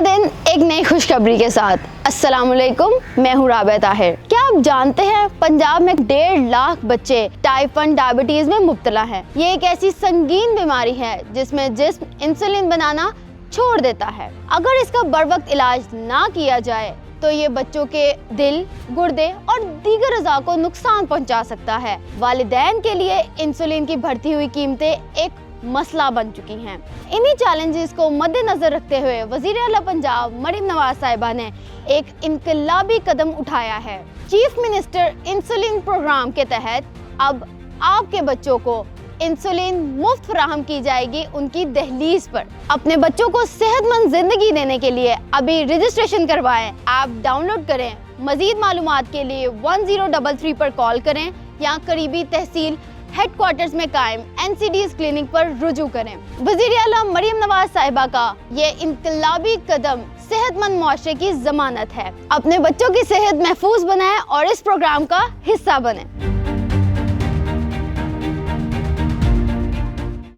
दिन एक नई खुशखबरी के साथ। अस्सलाम वालेकुम, मैं हूँ राबिया ताहिर। क्या आप जानते हैं पंजाब में 1.5 लाख बच्चे टाइप 1 डायबिटीज में मुब्तला हैं। ये एक ऐसी संगीन बीमारी है जिसमें जिस्म इंसुलिन बनाना छोड़ देता है। अगर इसका बरवक्त इलाज ना किया जाए तो ये बच्चों के दिल, गुर्दे और दीगर अज़ा को नुकसान पहुंचा सकता है। वालिदैन के लिए इंसुलिन की बढ़ती हुई कीमतें एक मसला बन चुकी हैं। इन्हीं चैलेंजेस को मद्देनजर रखते हुए वज़ीर आला पंजाब मरीम नवाज साहिबा ने एक इनकलाबी कदम उठाया है। चीफ मिनिस्टर इंसुलिन प्रोग्राम के तहत अब आपके बच्चों को इंसुलिन मुफ्त फराहम की जाएगी उनकी दहलीज पर। अपने बच्चों को सेहतमंद जिंदगी देने के लिए अभी रजिस्ट्रेशन करवाएं, ऐप डाउनलोड करें। मजीद मालूमात के लिए 1033 पर कॉल करें या करीबी तहसील हेडक्वार्टर्स में कायम NCDs क्लिनिक पर रुजू करें। वज़ीर आला मरीम नवाज साहिबा का ये इनकलाबी कदम सेहतमंद मुआशरे की जमानत है। अपने बच्चों की सेहत महफूज बनाएं और इस प्रोग्राम का हिस्सा बनें।